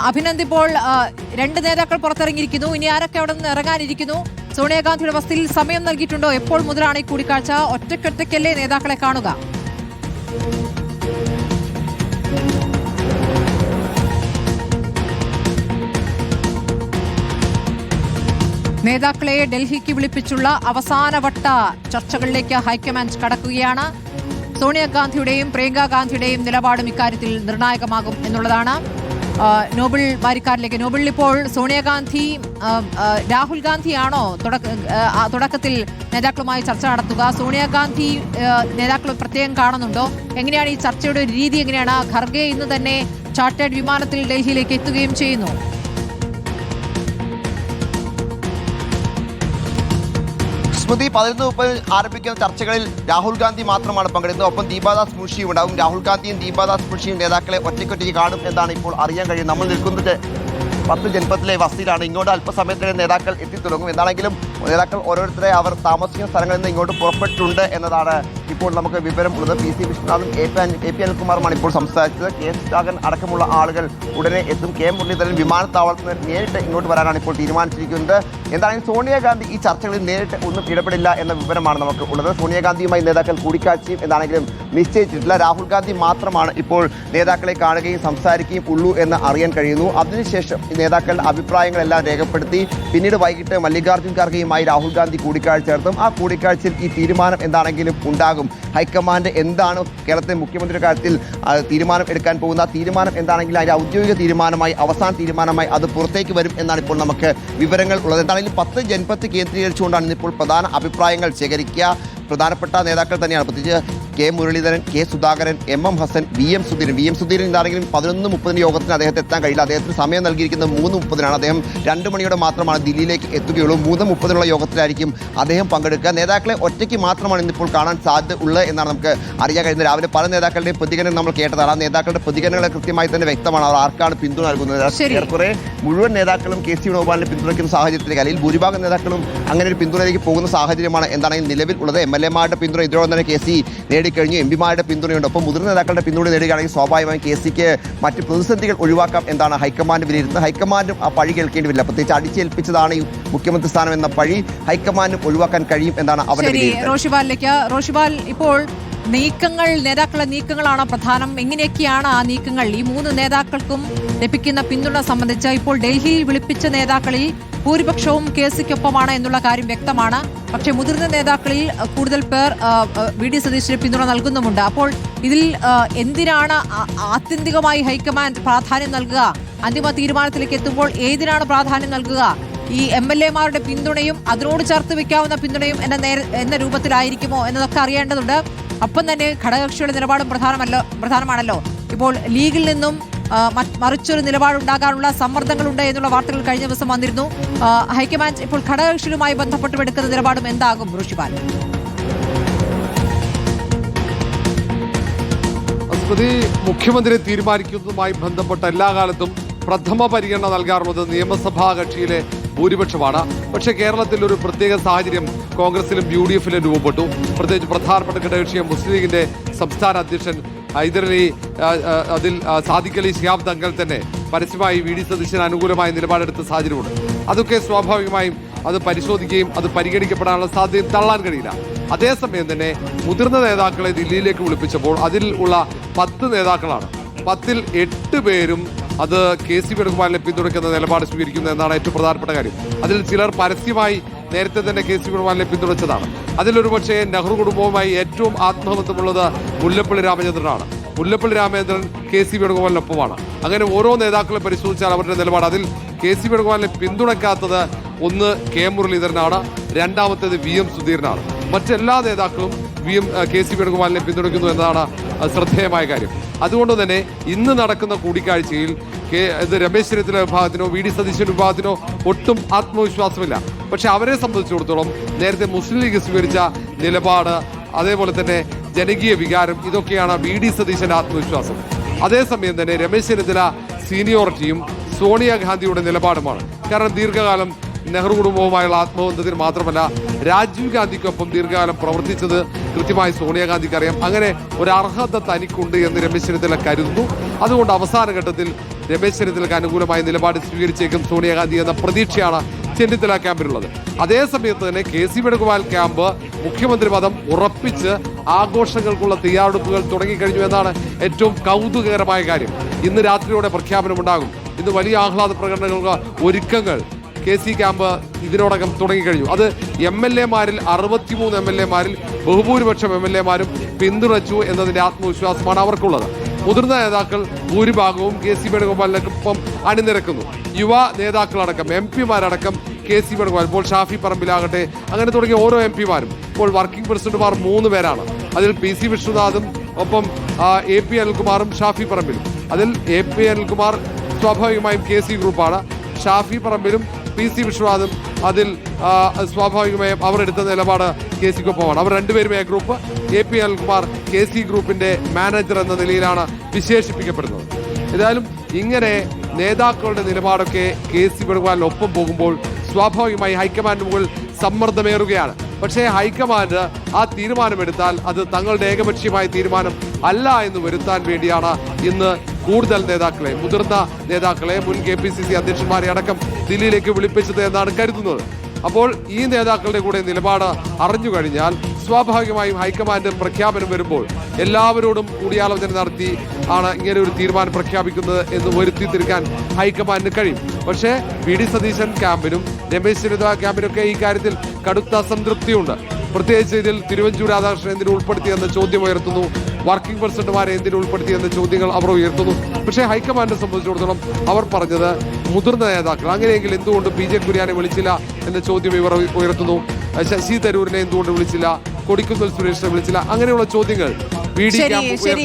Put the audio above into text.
അഭിനന്ദ്, ഇപ്പോൾ രണ്ട് നേതാക്കൾ പുറത്തിറങ്ങിയിരിക്കുന്നു. ഇനി ആരൊക്കെ അവിടെ നിന്ന് ഇറങ്ങാനിരിക്കുന്നു? സോണിയാഗാന്ധിയുടെ വസതിയിൽ സമയം നൽകിയിട്ടുണ്ടോ? എപ്പോൾ മുതലാണ് ഈ കൂടിക്കാഴ്ച? ഒറ്റയ്ക്കൊറ്റയ്ക്കല്ലേ നേതാക്കളെ കാണുക? നേതാക്കളെ ഡൽഹിക്ക് വിളിപ്പിച്ചുള്ള അവസാനവട്ട ചർച്ചകളിലേക്ക് ഹൈക്കമാൻഡ് കടക്കുകയാണ്. സോണിയാഗാന്ധിയുടെയും പ്രിയങ്ക ഗാന്ധിയുടെയും നിലപാടും ഇക്കാര്യത്തിൽ നിർണായകമാകും എന്നുള്ളതാണ്. നോബിൾ വാരിക്കാരിലേക്ക്. നോബിൾ, ഇപ്പോൾ സോണിയാഗാന്ധി രാഹുൽ ഗാന്ധിയാണോ തുടക്കത്തിൽ നേതാക്കളുമായി ചർച്ച നടത്തുക? സോണിയാഗാന്ധി നേതാക്കൾ പ്രത്യേകം കാണുന്നുണ്ടോ? എങ്ങനെയാണ് ഈ ചർച്ചയുടെ ഒരു രീതി? എങ്ങനെയാണ്? ഖർഗെ ഇന്ന് തന്നെ ചാർട്ടേഡ് വിമാനത്തിൽ ഡൽഹിയിലേക്ക് എത്തുകയും ചെയ്യുന്നു. സ്മൃതി, 11:30 ആരംഭിക്കുന്ന ചർച്ചകളിൽ രാഹുൽ ഗാന്ധി മാത്രമാണ് പങ്കെടുക്കുന്നത്. ഒപ്പം ദീപാദാസ് മുൻഷിയും ഉണ്ടാവും. രാഹുൽ ഗാന്ധിയും ദീപാദാസ് മുൻഷിയും നേതാക്കളെ ഒറ്റയ്ക്കൊറ്റയ്ക്ക് കാണും എന്നാണ് ഇപ്പോൾ അറിയാൻ കഴിയും. നമ്മൾ നിൽക്കുന്നത് 10 ജനപത്തിലെ വസതിയിലാണ്. ഇങ്ങോട്ട് അല്പസമയത്തിലെ നേതാക്കൾ എത്തിത്തുടങ്ങും. എന്താണെങ്കിലും നേതാക്കൾ ഓരോരുത്തരെ അവർ താമസിക്കുന്ന സ്ഥലങ്ങളിൽ നിന്ന് ഇങ്ങോട്ട് പുറപ്പെട്ടിട്ടുണ്ട് എന്നതാണ് ഇപ്പോൾ നമുക്ക് വിവരം ഉള്ളത്. PC വിശ്വനാഥും AP അനിൽകുമാറുമാണ് ഇപ്പോൾ സംസാരിച്ചത്. KS രാഘവൻ അടക്കമുള്ള ആളുകൾ ഉടനെ എത്തും. K മുരളീധരൻ വിമാനത്താവളത്തിൽ നിന്ന് നേരിട്ട് ഇങ്ങോട്ട് വരാനാണ് ഇപ്പോൾ തീരുമാനിച്ചിരിക്കുന്നത്. എന്തായാലും സോണിയാഗാന്ധി ഈ ചർച്ചകളിൽ നേരിട്ട് ഒന്നും ഇടപെടില്ല എന്ന വിവരമാണ് നമുക്ക് ഉള്ളത്. സോണിയാഗാന്ധിയുമായി നേതാക്കൾ കൂടിക്കാഴ്ചയും എന്താണെങ്കിലും നിശ്ചയിച്ചിട്ടില്ല. രാഹുൽ ഗാന്ധി മാത്രമാണ് ഇപ്പോൾ നേതാക്കളെ കാണുകയും സംസാരിക്കുകയും ഉള്ളൂ എന്ന് അറിയാൻ കഴിയുന്നു. അതിനുശേഷം നേതാക്കളുടെ അഭിപ്രായങ്ങളെല്ലാം രേഖപ്പെടുത്തി പിന്നീട് വൈകിട്ട് മല്ലികാർജ്ജുൻ ഖാർഗെയുമായി രാഹുൽ ഗാന്ധി കൂടിക്കാഴ്ച നടത്തും. ആ കൂടിക്കാഴ്ചയിൽ ഈ തീരുമാനം എന്താണെങ്കിലും ഉണ്ടാകും. ഹൈക്കമാൻഡ് എന്താണ് കേരളത്തിലെ മുഖ്യമന്ത്രിയുടെ കാര്യത്തിൽ തീരുമാനം എടുക്കാൻ പോകുന്ന തീരുമാനം എന്താണെങ്കിലും അതിൻ്റെ ഔദ്യോഗിക തീരുമാനമായി അവസാന തീരുമാനമായി അത് പുറത്തേക്ക് വരും എന്നാണ് ഇപ്പോൾ നമുക്ക് വിവരങ്ങൾ ഉള്ളത്. എന്താണെങ്കിലും 10 ജനപത്ത് കേന്ദ്രീകരിച്ചുകൊണ്ടാണ് ഇന്നിപ്പോൾ പ്രധാന അഭിപ്രായങ്ങൾ ശേഖരിക്കുക. പ്രധാനപ്പെട്ട നേതാക്കൾ തന്നെയാണ്. പ്രത്യേകിച്ച് K Muraleedharan, K Sudhakaran, MM Hasan, VM Sudheeran എന്താണെങ്കിലും 11:30 യോഗത്തിന് അദ്ദേഹത്തെ എത്താൻ കഴിയില്ല. അദ്ദേഹത്തിന് സമയം നൽകിയിരിക്കുന്നത് 3:30 അദ്ദേഹം 2 മണിയോടെ മാത്രമാണ് ദില്ലിയിലേക്ക് എത്തുകയുള്ളൂ. 3:30 യോഗത്തിലായിരിക്കും അദ്ദേഹം പങ്കെടുക്കുക. നേതാക്കളെ ഒറ്റയ്ക്ക് മാത്രമാണ് ഇന്നിപ്പോൾ കാണാൻ സാധ്യത ഉള്ളത് എന്നാണ് നമുക്ക് അറിയാൻ കഴിയുന്നത്. രാവിലെ പല നേതാക്കളുടെയും പ്രതികരണം നമ്മൾ കേട്ടതാണ്. ആ നേതാക്കളുടെ പ്രതികരണങ്ങൾ കൃത്യമായി തന്നെ വ്യക്തമാണ്. അവർ ആർക്കാണ് പിന്തുണ നൽകുന്നത്. ഏറെക്കുറെ മുഴുവൻ നേതാക്കളും KC വേണുഗോപാലിനെ പിന്തുണയ്ക്കുന്ന സാഹചര്യത്തിലേക്ക്, അല്ലെങ്കിൽ ഭൂരിഭാഗം നേതാക്കളും അങ്ങനെ ഒരു പിന്തുണയിലേക്ക് പോകുന്ന സാഹചര്യമാണ് എന്താണെങ്കിൽ നിലവിൽ ഉള്ളത്. MLA-മാരുടെ പിന്തുണ ഇതിനോടൊപ്പം തന്നെ KC നേടിക്കഴിഞ്ഞു. MP-മാരുടെ പിന്തുണയുണ്ട്. ഒപ്പം മുതിർന്ന നേതാക്കളുടെ പിന്തുണ നേടുകയാണെങ്കിൽ സ്വാഭാവികമായും KCക്ക് മറ്റ് പ്രതിസന്ധികൾ ഒഴിവാക്കാം എന്നാണ് ഹൈക്കമാൻഡ് വിലയിരുത്തുന്നത്. ഹൈക്കമാൻഡും ആ പഴി കേൾക്കേണ്ടി വരില്ല. പ്രത്യേകിച്ച് അടിച്ചേൽപ്പിച്ചതാണ് ഈ മുഖ്യമന്ത്രി സ്ഥാനം എന്ന പഴി ഹൈക്കമാൻഡും ഒഴിവാക്കാൻ കഴിയും എന്നാണ് അവരുടെ വിലയിരുത്തൽ. റോഷിബാൽ, ഇപ്പോൾ നേതാക്കളുടെ നീക്കങ്ങളാണ് പ്രധാനം. എങ്ങനെയൊക്കെയാണ് ആ നീക്കങ്ങൾ? ഈ 3 നേതാക്കൾക്കും ലഭിക്കുന്ന പിന്തുണ സംബന്ധിച്ച് ഇപ്പോൾ ഡൽഹിയിൽ വിളിപ്പിച്ച നേതാക്കളിൽ ഭൂരിപക്ഷവും KCക്കൊപ്പമാണ് എന്നുള്ള കാര്യം വ്യക്തമാണ്. പക്ഷേ മുതിർന്ന നേതാക്കളിൽ കൂടുതൽ പേർ VD സതീശന് പിന്തുണ നൽകുന്നുമുണ്ട്. അപ്പോൾ ഇതിൽ എന്തിനാണ് ആത്യന്തികമായി ഹൈക്കമാൻഡ് പ്രാധാന്യം നൽകുക? അന്തിമ തീരുമാനത്തിലേക്ക് എത്തുമ്പോൾ ഏതിനാണ് പ്രാധാന്യം നൽകുക? ഈ MLA-മാരുടെ പിന്തുണയും അതിനോട് ചേർത്ത് വെക്കാവുന്ന പിന്തുണയും എന്ന രൂപത്തിലായിരിക്കുമോ എന്നതൊക്കെ അറിയേണ്ടതുണ്ട്. ഒപ്പം തന്നെ ഘടകകക്ഷിയുടെ നിലപാടും പ്രധാനമാണല്ലോ. ഇപ്പോൾ ലീഗിൽ നിന്നും മറിച്ചൊരു നിലപാടുണ്ടാകാനുള്ള സമ്മർദ്ദങ്ങളുണ്ട് എന്നുള്ള വാർത്തകൾ കഴിഞ്ഞ ദിവസം വന്നിരുന്നു. ഹൈക്കമാൻഡ് ഇപ്പോൾ ഘടകകക്ഷികളുമായി ബന്ധപ്പെട്ട് എടുക്കുന്ന നിലപാടും എന്താകും ഋഷിപാൽ? മുഖ്യമന്ത്രി തീരുമാനിക്കുന്നതുമായി ബന്ധപ്പെട്ട എല്ലാ കാലത്തും പ്രഥമ പരിഗണന നൽകാറുള്ളത് നിയമസഭാ കക്ഷിയിലെ ഭൂരിപക്ഷമാണ്. പക്ഷേ കേരളത്തിൽ ഒരു പ്രത്യേക സാഹചര്യം കോൺഗ്രസിലും UDF-ലും രൂപപ്പെട്ടു. പ്രത്യേകിച്ച് പ്രധാനപ്പെട്ട ഘടകകക്ഷിയെ മുസ്ലിം ലീഗിന്റെ സംസ്ഥാന അധ്യക്ഷൻ ഹൈദരലി, അതിൽ സാദിഖ് അലി ശിഹാബ് തങ്ങൾ തന്നെ പരസ്യമായി VD സതീശന് അനുകൂലമായ നിലപാടെടുത്ത സാഹചര്യമുണ്ട്. അതൊക്കെ സ്വാഭാവികമായും അത് പരിശോധിക്കുകയും അത് പരിഗണിക്കപ്പെടാനുള്ള സാധ്യത തള്ളാൻ കഴിയില്ല. അതേസമയം തന്നെ മുതിർന്ന നേതാക്കളെ ദില്ലിയിലേക്ക് വിളിപ്പിച്ചപ്പോൾ അതിൽ ഉള്ള 10 നേതാക്കളാണ്. 10-ൽ 8 പേരും അത് KC വേണുഗോപാലിനെ പിന്തുണയ്ക്കുന്ന നിലപാട് സ്വീകരിക്കുന്നു എന്നാണ് ഏറ്റവും പ്രധാനപ്പെട്ട കാര്യം. അതിൽ ചിലർ പരസ്യമായി നേരത്തെ തന്നെ KC വേണുഗോപാലിനെ പിന്തുണച്ചതാണ്. അതിലൊരു പക്ഷേ നെഹ്റു കുടുംബവുമായി ഏറ്റവും ആത്മബന്ധമുള്ളത് മുല്ലപ്പള്ളി രാമചന്ദ്രനാണ്. മുല്ലപ്പള്ളി രാമചന്ദ്രൻ KC വേണുഗോപാലിനൊപ്പമാണ്. അങ്ങനെ ഓരോ നേതാക്കളെ പരിശോധിച്ചാൽ അവരുടെ നിലപാട് അതിൽ KC വേണുഗോപാലിനെ പിന്തുണയ്ക്കാത്തത് ഒന്ന് K മുരളീധരനാണ്, രണ്ടാമത്തേത് VM സുധീരനാണ്. മറ്റെല്ലാ നേതാക്കളും KC വേണുഗോപാലിനെ പിന്തുണയ്ക്കുന്നു എന്നതാണ് ശ്രദ്ധേയമായ കാര്യം. അതുകൊണ്ട് തന്നെ ഇന്ന് നടക്കുന്ന കൂടിക്കാഴ്ചയിൽ രമേശ് ചെന്നിത്തല വിഭാഗത്തിനോ VD സതീശൻ വിഭാഗത്തിനോ ഒട്ടും ആത്മവിശ്വാസമില്ല. പക്ഷെ അവരെ സംബന്ധിച്ചിടത്തോളം നേരത്തെ മുസ്ലിം ലീഗ് സ്വീകരിച്ച നിലപാട്, അതേപോലെ തന്നെ ജനകീയ വികാരം, ഇതൊക്കെയാണ് VD സതീശന്റെ ആത്മവിശ്വാസം. അതേസമയം തന്നെ രമേശ് ചെന്നിത്തല സീനിയോറിറ്റിയും സോണിയാഗാന്ധിയുടെ നിലപാടുമാണ്. കാരണം ദീർഘകാലം നെഹ്റു കുടുംബവുമായുള്ള ആത്മബന്ധത്തിന് മാത്രമല്ല രാജീവ് ഗാന്ധിക്കൊപ്പം ദീർഘകാലം പ്രവർത്തിച്ചത് കൃത്യമായി സോണിയാഗാന്ധിക്ക് അറിയാം. അങ്ങനെ ഒരു അർഹത തനിക്കുണ്ട് എന്ന് രമേശ് ചെന്നിത്തല കരുതുന്നു. അതുകൊണ്ട് അവസാന ഘട്ടത്തിൽ രമേശ് ചെന്നിത്തലയ്ക്ക് അനുകൂലമായ നിലപാട് സ്വീകരിച്ചേക്കും സോണിയാഗാന്ധി എന്ന പ്രതീക്ഷയാണ് ചെന്നിത്തല ക്യാമ്പിനുള്ളത്. അതേ സമയത്ത് തന്നെ KC വേണുഗോപാൽ ക്യാമ്പ് മുഖ്യമന്ത്രി പദം ഉറപ്പിച്ച് ആഘോഷങ്ങൾക്കുള്ള തയ്യാറെടുപ്പുകൾ തുടങ്ങിക്കഴിഞ്ഞു എന്നാണ് ഏറ്റവും കൗതുകകരമായ കാര്യം. ഇന്ന് രാത്രിയോടെ പ്രഖ്യാപനമുണ്ടാകും. ഇന്ന് വലിയ ആഹ്ലാദ പ്രകടനങ്ങൾക്ക് ഒരുക്കങ്ങൾ KC ക്യാമ്പ് ഇതിനോടകം തുടങ്ങിക്കഴിഞ്ഞു. അത് MLA-മാരിൽ 63 MLA-മാരിൽ ബഹുഭൂരിപക്ഷം MLA-മാരും പിന്തുണച്ചു എന്നതിന്റെ ആത്മവിശ്വാസമാണ് അവർക്കുള്ളത്. മുതിർന്ന നേതാക്കൾ ഭൂരിഭാഗവും KC വേണുഗോപാലിനൊപ്പം അണിനിരക്കുന്നു. യുവ നേതാക്കളടക്കം MP-മാരടക്കം KC വേണുഗോപാൽ, ഇപ്പോൾ ഷാഫി പറമ്പിലാകട്ടെ, അങ്ങനെ തുടങ്ങിയ ഓരോ MP-മാരും ഇപ്പോൾ വർക്കിംഗ് പ്രസിഡന്റുമാർ 3 പേരാണ്. അതിൽ PC വിശ്വനാഥും ഒപ്പം AP അനിൽകുമാറും ഷാഫി പറമ്പിലും. അതിൽ AP അനിൽകുമാർ സ്വാഭാവികമായും KC ഗ്രൂപ്പാണ്. ഷാഫി പറമ്പിലും PC വിശ്വനാഥും അതിൽ സ്വാഭാവികമായും അവർ എടുത്ത നിലപാട് KC-ക്കൊപ്പമാണ്. അവർ രണ്ടുപേരും A group, AP Anilkumar KC ഗ്രൂപ്പിന്റെ മാനേജർ എന്ന നിലയിലാണ് വിശേഷിപ്പിക്കപ്പെടുന്നത്. ഏതായാലും ഇങ്ങനെ നേതാക്കളുടെ നിലപാടൊക്കെ KC വേണുഗോപാലിനൊപ്പം പോകുമ്പോൾ സ്വാഭാവികമായി ഹൈക്കമാൻഡ് മുകളിൽ സമ്മർദ്ദമേറുകയാണ്. പക്ഷേ ഹൈക്കമാൻഡ് ആ തീരുമാനമെടുത്താൽ അത് തങ്ങളുടെ ഏകപക്ഷീയമായ തീരുമാനം അല്ല എന്ന് വരുത്താൻ വേണ്ടിയാണ് ഇന്ന് കൂടുതൽ നേതാക്കളെ, മുതിർന്ന നേതാക്കളെ, മുൻ KPCC അധ്യക്ഷന്മാരെ അടക്കം ദില്ലിയിലേക്ക് വിളിപ്പിച്ചത് എന്നാണ് കരുതുന്നത്. അപ്പോൾ ഈ നേതാക്കളുടെ കൂടെ നിലപാട് അറിഞ്ഞു കഴിഞ്ഞാൽ സ്വാഭാവികമായും ഹൈക്കമാൻഡ് പ്രഖ്യാപനം വരുമ്പോൾ എല്ലാവരോടും കൂടിയാലോചന നടത്തി ആണ് ഇങ്ങനെ ഒരു തീരുമാനം പ്രഖ്യാപിക്കുന്നത് എന്ന് വരുത്തി തീർക്കാൻ ഹൈക്കമാൻഡിന് കഴിയും. പക്ഷേ VD സതീശൻ ക്യാമ്പിനും രമേശ് ചെന്നിത്തല ക്യാമ്പിനൊക്കെ ഈ കാര്യത്തിൽ കടുത്ത അസംതൃപ്തിയുണ്ട്. പ്രത്യേകിച്ച് ഇതിൽ തിരുവഞ്ചൂർ രാധാകൃഷ്ണൻ എന്തിനു ഉൾപ്പെടുത്തിയെന്ന ചോദ്യം ഉയർത്തുന്നു. വർക്കിംഗ് പ്രസിഡന്റുമാരെ എന്തിനു ഉൾപ്പെടുത്തിയെന്ന ചോദ്യങ്ങൾ അവർ ഉയർത്തുന്നു. പക്ഷേ ഹൈക്കമാൻഡിനെ സംബന്ധിച്ചിടത്തോളം അവർ പറഞ്ഞത് മുതിർന്ന നേതാക്കൾ, അങ്ങനെയെങ്കിൽ എന്തുകൊണ്ട് PJ കുര്യാനെ വിളിച്ചില്ല എന്ന ചോദ്യം ഇവർ ഉയർത്തുന്നു. ശശി തരൂരിനെ എന്തുകൊണ്ട് വിളിച്ചില്ല, കൊടിക്കുന്നിൽ സുരേഷിനെ വിളിച്ചില്ല, അങ്ങനെയുള്ള ചോദ്യങ്ങൾ ശരി